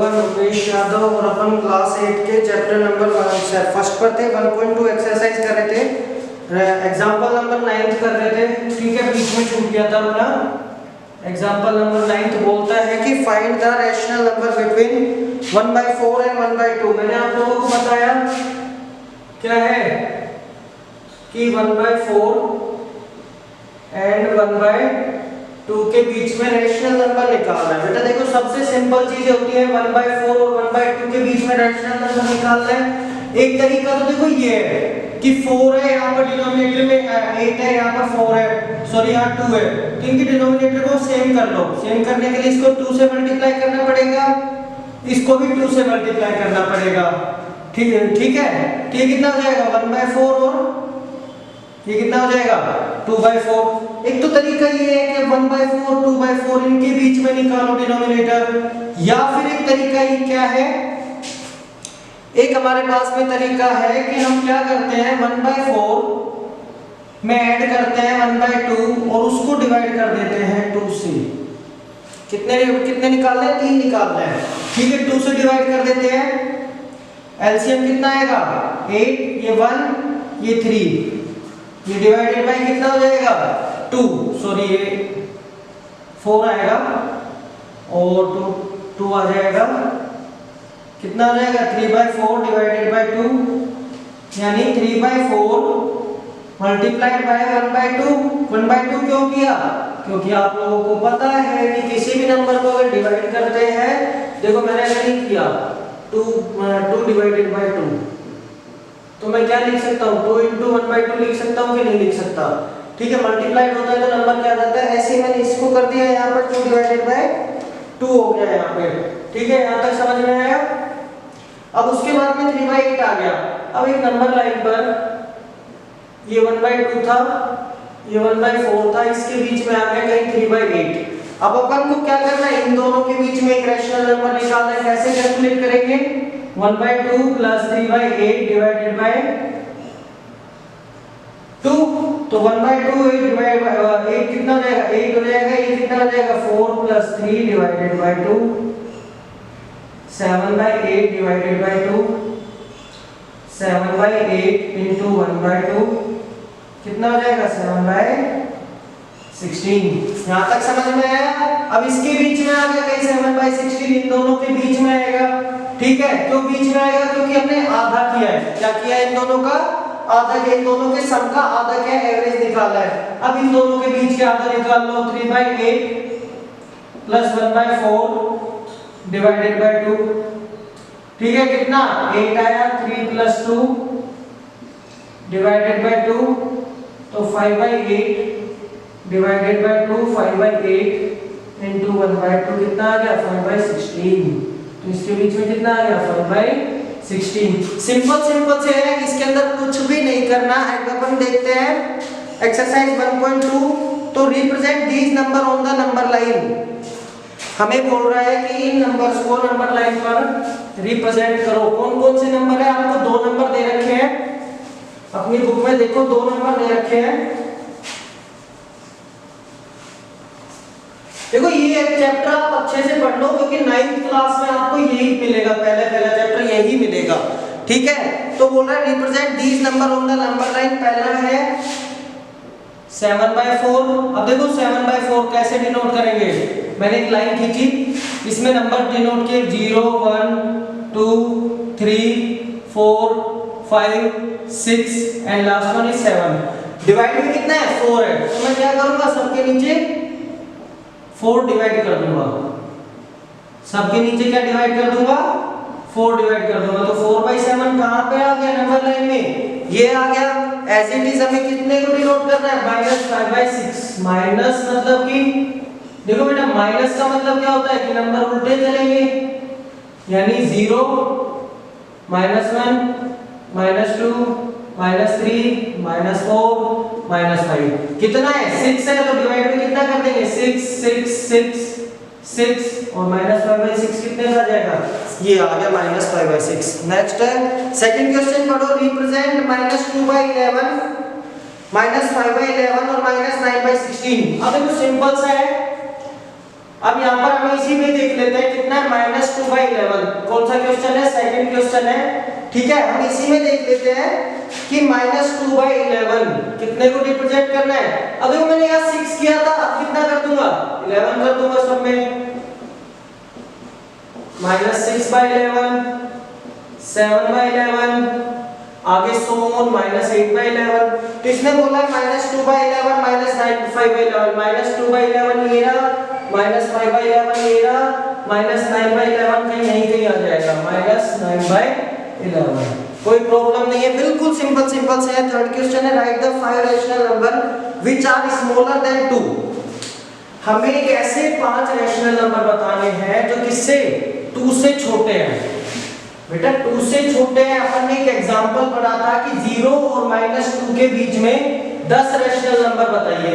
भगवान रुपेश यादव और अपन क्लास 8 के चैप्टर नंबर फर्स्ट पर थे 1.2 एक्सरसाइज कर रहे थे, एग्जांपल नंबर 9 कर रहे थे। ठीक है, बीच में छूट गया था अपना। एग्जांपल नंबर 9 बोलता है कि find the rational number between 1/4 and 1/2। मैंने आप लोगों को बताया क्या है कि 1/4 एंड 1/2 के बीच में रैशनल नंबर निकालना है। बेटा देखो, सबसे सिंपल चीज होती है 1/4 और 1/2 के बीच में रैशनल नंबर निकालना है। एक तरीका तो देखो ये है कि 4 है यहाँ पर डिनोमिनेटर में, 8 है यहाँ पर 4 है, सॉरी यहाँ 2 है, तो इनके डिनोमिनेटर को सेम कर लो। सेम करने के लिए इसको 2 से मल्टीप्लाई करना पड़ेगा, इसको भी 2 से मल्टीप्लाई करना पड़ेगा। ठीक है, ठीक है। तो ये कितना हो जाएगा 1/4 और ये कितना हो जाएगा 2/4। एक तो तरीका ये है कि 1/4 2/4 इनके बीच में निकालो डिनोमिनेटर, या फिर एक तरीका ये क्या है, एक हमारे पास में तरीका है कि हम क्या करते हैं 1/4 में ऐड करते हैं 1/2 और उसको डिवाइड कर देते हैं 2 से। कितने कितने निकालना है, 3 निकालना है। ठीक है, 2 से डिवाइड कर देते हैं, एलसीएम कितना आएगा 8, ये 1 ये 3, ये डिवाइडेड बाय कितना हो जाएगा 2, सॉरी ये 4 आएगा और 2 आ जाएगा, कितना हो जाएगा 3/4 डिवाइडेड बाय 2, यानी 3/4 मल्टीप्लाइड बाय 1/2। 1/2 क्यों किया, क्योंकि आप लोगों को पता है कि किसी भी नंबर को अगर डिवाइड करते हैं, देखो मैंने अगर नहीं किया 2 डिवाइडेड बाय 2, तो मैं क्या लिख सकता हूँ 2 × 1/2 लिख सकता हूँ कि नहीं लिख सकता। ठीक है, मल्टीप्लाइड होता है तो नंबर क्या जाता है, ऐसे ही मैंने इसको कर दिया यहाँ पर 2 डिवाइडेड बाय 2 हो गया यहाँ पे। ठीक है, यहाँ तक समझ में आया। अब उसके बाद में 3/8 आ गया। अब एक नंबर लाइन पर ये 1/2 था, ये 1/4 था, इसके बीच में आ गया कहीं 3/8। अब अपन को क्या करना है, इन दोनों के बीच में एक रैशनल नंबर निकालना है। कैसे कैलकुलेट करेंगे, 1/2 प्लस 3/8 डिवाइडेड बाय 2, तो 1/2 8 डिवाइड बाय 8 कितना हो जाएगा 8 हो जाएगा, ये कितना हो जाएगा 4 plus 3 divided by 2, 7/8 divided by 2, 7/8 into 1/2 कितना हो जाएगा 7/16। यहाँ तक समझ में आया। अब इसके बीच में आ गया कहीं 7/16, इन दोनों के बीच में आएगा। ठीक है, क्यों बीच में आएगा, क्योंकि हमने आधा किया है। क्या किया है, इन दोनों का आधा किया, इन दोनों के सम का आधा क्या एवरेज निकाला है। अब इन दोनों के बीच के आधा निकाल लो, 3/8 प्लस 1/4 डिवाइडेड बाय 2। ठीक है, कितना 8 आया, 3 प्लस 2 डिवाइडेड बाय 2, तो 5/8 डिवाइडेड बाय 2, 5/8 into 1/2 कितना आ गया 5/16। तो इसके बीच में कितना आ गया 5/16। सिंपल सिंपल से है, इसके अंदर कुछ भी नहीं करना है। अपन देखते हैं एक्सरसाइज 1.2। तो represent these number on the number line. हमें बोल रहा है कि इन नंबर्स को नंबर लाइन पर रिप्रेजेंट करो। कौन कौन से नंबर है, आपको 2 नंबर दे रखे हैं अपनी बुक में, देखो 2 नंबर दे रखे हैं। देखो ये चैप्टर आप अच्छे से पढ़ लो, क्योंकि 9th क्लास में आपको यही मिलेगा, पहला चैप्टर यही मिलेगा। ठीक है, तो बोल रहा है represent these number on the number line. पहला है 7/4। अब देखो 7/4 कैसे डिनोट करेंगे, मैंने एक लाइन खींची, इसमें नंबर डिनोट किए 0 1 2 3 4 5 6 and last one is 7। Divide में कितना है 4 है, तो मैं क्या करूंगा सबके नीचे 4 डिवाइड कर दूंगा। सबके नीचे क्या डिवाइड कर दूंगा 4 डिवाइड कर दूंगा। तो 4/7 कहां पे आ गया नंबर लाइन में, ये आ गया। एज इट इज हमें कितने को डिनोट करना है -5/6। माइनस मतलब कि देखो बेटा, माइनस का मतलब क्या होता है कि नंबर उल्टे चलेंगे, यानी 0 -1 -2 -3 -4 -5 कितना है 6 है, तो डिवाइड में कितना कर देंगे 6 6 6 6 और -5/6 कितने का आ जाएगा, ये आ गया -5/6। नेक्स्ट है सेकंड क्वेश्चन पढ़ो, रिप्रेजेंट -2/11 -5/11 और -9/16। अब देखो सिंपल सा है, अब यहाँ पर हम इसी में देख लेते हैं कितना है -2/11। कौन सा क्वेश्चन है? सेकंड क्वेश्चन है। ठीक है, हम इसी में देख लेते हैं कि -2/11 कितने को रिप्रेजेंट करना है। अभी मैंने यहाँ 6 किया था, अब कितना कर दूंगा? 11 कर दूंगा सब में। -6/11, 7/11, आगे so on -8/11। तो इसने बोला -2/11, -9/5/11, -2/11 ये रहा, -5/11 ये रहा, -9/11 कहीं नहीं कहीं आ जाएगा, -9/11। कोई प्रॉब्लम नहीं है, बिल्कुल सिंपल से है। थर्ड क्वेश्चन है, right the 5 rational number which are smaller than 2। हमें एक ऐसे 5 रैशनल नंबर बताने हैं जो किससे? 2 से छोटे हैं। बेटा 2 से छोटे हैं। अपन ने एक एग्जांपल पढ़ा था कि 0 और -2 के बीच में 10 रैशनल नंबर बताइए।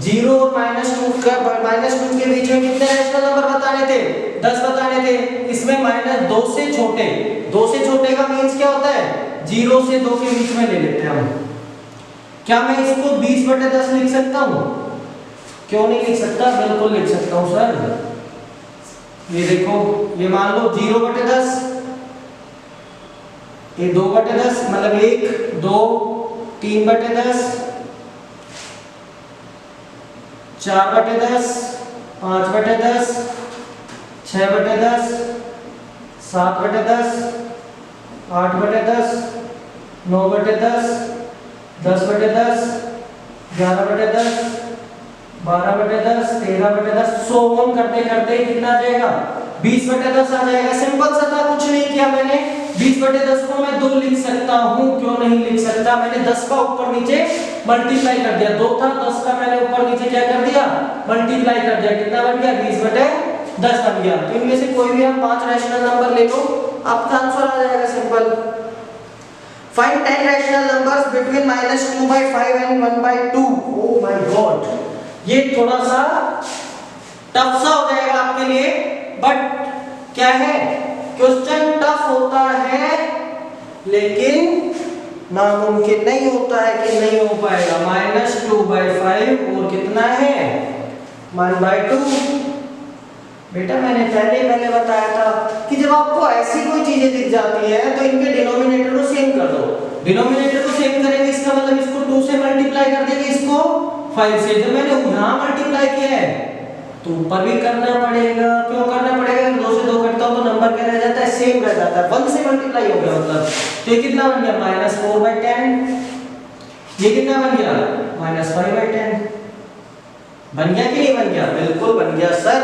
0 और -2 के बीच में कितने रैशनल नंबर बताने थे? 10 बताने थे। इसमें -2 से छोटे, 2 से छोटे का मींस क्या होता है? 0 से 2 के बीच में ले लेते हैं हम। क्या मैं इसको 20/10 लिख सकता हूँ? क्यों नहीं लिख सकता? बिल्कुल लिख सकता हूँ सर। ये देखो, ये मान लो 0/10, ये 2/10, मतलब 1, 2, 3/10, 4/10, 5/10, 6/10, 7/10, 8/10, 9/10, 10/10, 11/10, 12/10, 13/10, सो ऑन करते करते कितना आ जाएगा? 20/10 आ जाएगा। सिंपल सा था, कुछ नहीं किया मैंने। 20/10 को मैं 2 लिख सकता हूँ, क्यों नहीं लिख सकता? मैंने 10 का ऊपर नीचे मल्टीप्लाई कर दिया। 2 था, 10 का मैंने ऊपर नीचे क्या कर दिया? मल्टीप्लाई कर दिया। कितना बन गया? 20/10 बन गया। तो इनमें से कोई भी आप 5 रैशनल नंबर ले लो, आपका आंसर आ जाएगा simple. Find 10 rational numbers between -2/5 and 1/2। Oh my God, ये थोड़ा सा टफ सा हो जाएगा आपके लिए, बट क्या है, क्वेश्चन टफ होता है लेकिन नामुमकिन नहीं होता है कि नहीं हो पाएगा। -2/5 और कितना है? 1/2। बेटा मैंने पहले बताया था कि जब आपको ऐसी कोई चीजें दिख जाती है तो इनके डिनोमिनेटर को सेम कर दो। डिनोमिनेटर को सेम करेंगे, इसका मतलब इसको 2 से मल्टीप्लाई कर देंगे, इसको 5 से। जब मैंने यहाँ मल्टीप्लाई किया है तो ऊपर भी करना पड़ेगा। क्यों करना पड़ेगा? 2 से 2 कटता हो तो नंबर क्या रह जाता है? सेम रह जाता है। 1 से मल्टीप्लाई हो गया मतलब। तो ये कितना बन गया? -4/10। ये कितना बन गया? -5/10। बन गया कि नहीं बन गया? बिल्कुल बन गया सर।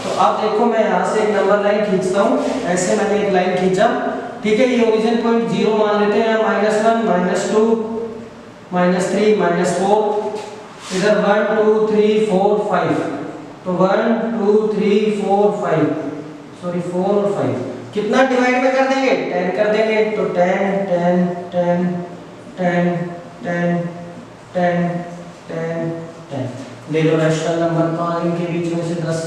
तो अब देखो, मैं यहाँ से एक नंबर लाइन खींचता हूँ। ऐसे मैंने एक लाइन खींचा, ठीक है। ये ओरिजिन पॉइंट 0 मान लेते हैं। -1, -2, -3, -4, इधर 1, 2, 3, 4, 5। तो 1, 2, 3, 4, 5, सॉरी 4 और 5 कितना डिवाइड में कर देंगे? 10 कर देंगे। तो 10, 10, 10, 10, 10, 10, 10, 10 ले लो रैशनल नंबर। तो इनके बीच में से 10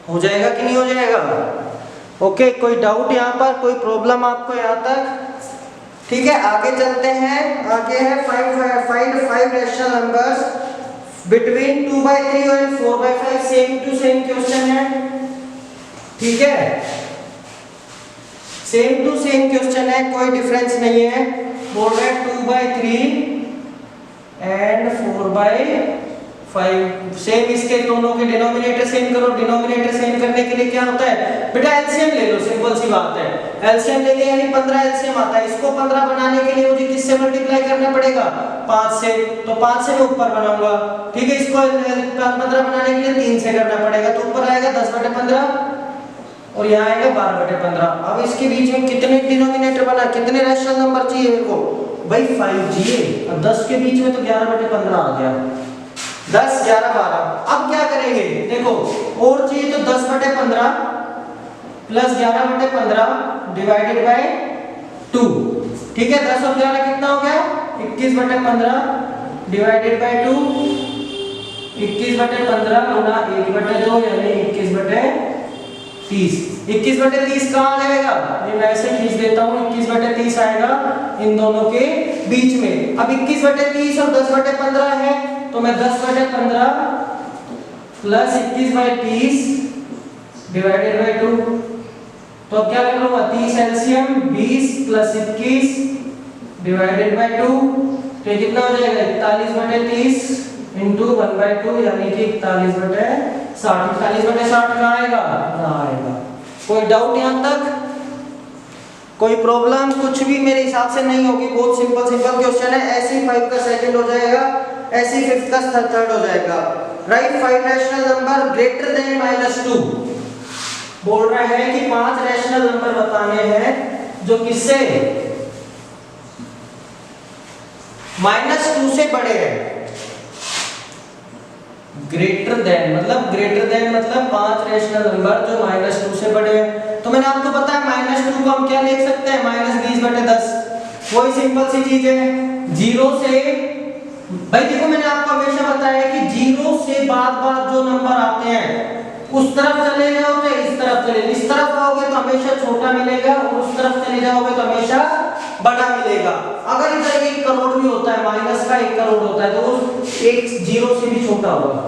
हो जाएगा कि नहीं हो जाएगा? ओके, कोई डाउट यहाँ पर? कोई प्रॉब्लम आपको यहाँ तक? ठीक है, आगे चलते हैं। आगे है फाइंड 5 रैशनल नंबर्स बिटवीन 2/3 और 4/5। सेम टू सेम क्वेश्चन है, ठीक है। सेम टू सेम क्वेश्चन है, कोई डिफरेंस नहीं है। बोल रहे 2/3 एंड 4/5 सेम। इसके दोनों के डिनोमिनेटर सेम करो। डिनोमिनेटर सेम करने के लिए क्या होता है? बेटा एलसीएम ले लो, सिंपल सी बात है। एलसीएम लेंगे यानी 15 एलसीएम आता है। इसको 15 बनाने के लिए मुझे किससे मल्टीप्लाई करना पड़ेगा? 5 से। तो 5 से मैं ऊपर बनाऊंगा, ठीक है। इसको 15 बनाने के लिए 3 से करना पड़ेगा। तो ऊपर आएगा 10/15 और यहाँ आएगा 12/15। अब इसके बीच में कितने डिनोमिनेटर बना? कितने रैशनल नंबर चाहिए मेरे को? भाई 5 चाहिए। अब 10 के बीच में तो 11/15 आ गया। 10, 11, 12। अब क्या करेंगे? देखो, और चाहिए तो 10/15 प्लस 11/15 डिवाइडेड बाय 2, ठीक है। 10 और 11 कितना हो गया? 21/15 डिवाइडेड बाय 2। 21/15 गुना 1/2 यानी 21/30। 21/30 कहाँ आ जाएगा? ये मैं ऐसे खींच देता हूँ। 21/30 आएगा इन दोनों के बीच में। अब 21/30 और 10/15 है, तो मैं 10/15 प्लस 21/30 डिवाइडेड बाय 2। तो अब क्या कर लूंगा 30 एलसीएम 20 प्लस 21 डिवाइडेड बाय 2, तो ये कितना हो जाएगा 41/30 इंटू 1/2 यानी कि 41/60। 41/60 कहाँ आएगा ना आएगा। कोई डाउट यहाँ तक, कोई प्रॉब्लम कुछ भी मेरे हिसाब से नहीं होगी। बहुत सिंपल क्वेश्चन है। ऐसी 5 का सेकंड हो जाएगा, ऐसी 5 का थर्ड हो जाएगा। Right 5 rational number greater than -2। बोल रहा है कि 5 रैशनल नंबर बताने हैं जो किससे -2 से बड़े हैं। ग्रेटर देन मतलब 5 रैशनल नंबर जो -2 से बड़े हैं। तो मैंने आपको बताया -2 को हम क्या लिख सकते हैं -20/10। वही सिंपल सी चीज है। 0 से भाई देखो मैंने आपको हमेशा बताया कि 0 से बाद जो नंबर आते हैं उस तरफ चले जाओ तो इस तरफ चले, इस तरफ आओगे तो हमेशा छोटा मिलेगा और उस तरफ चले जाओगे तो हमेशा बड़ा मिलेगा। अगर इधर 1 करोड़ भी होता है, माइनस का 1 करोड़ होता है तो उस 1 0 से भी छोटा होगा।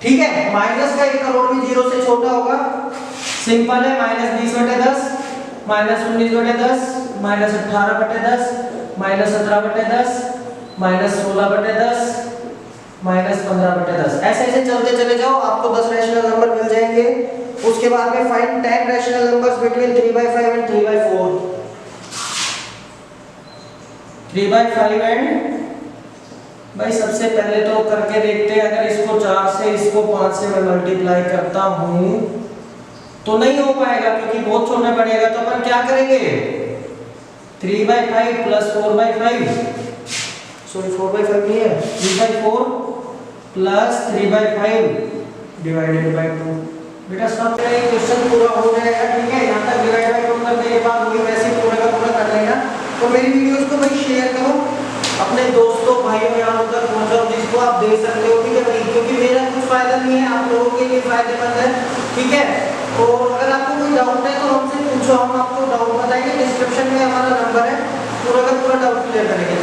ठीक है, माइनस का 1 करोड़ भी 0 से छोटा होगा। सिंपल है। -20/10 -19/10 -18/10 -17/10 -16/10 -15/10। ऐसे ऐसे चलते चले जाओ, आपको 10 रैशनल नंबर मिल जाएंगे। उसके बाद में find 10 rational numbers between 3/5 and 3/4। 3/5 and भाई सबसे पहले तो करके देखते हैं। अगर इसको 4 से इसको 5 से मैं मल्टीप्लाई करता हूं तो नहीं हो पाएगा क्योंकि बहुत छोटा पड़ेगा। तो अपन क्या करेंगे 3/5 प्लस 4/5, सॉरी 4/5 नहीं है 3/4 प्लस 3/5 डिवाइडेड बाय 2। बेटा सब क्वेश्चन पूरा हो जाएगा। ठीक है, यहाँ तक डिवाइड बाय 2 करने के बाद वही वैसे पूरा का पूरा कर लेना। तो मेरी वीडियोस को भाई शेयर करो अपने दोस्तों भाइयों यहाँ तक पहुँचाओ जिसको आप दे सकते हो। ठीक है भाई, क्योंकि मेरा कुछ फायदा नहीं है, आप लोगों के लिए फायदेमंद है। ठीक है, तो अगर आपको कोई डाउट है तो हमसे पूछो, हम आपको डाउट बताएंगे। डिस्क्रिप्शन में हमारा नंबर है, पूरा का पूरा डाउट क्लियर करेंगे।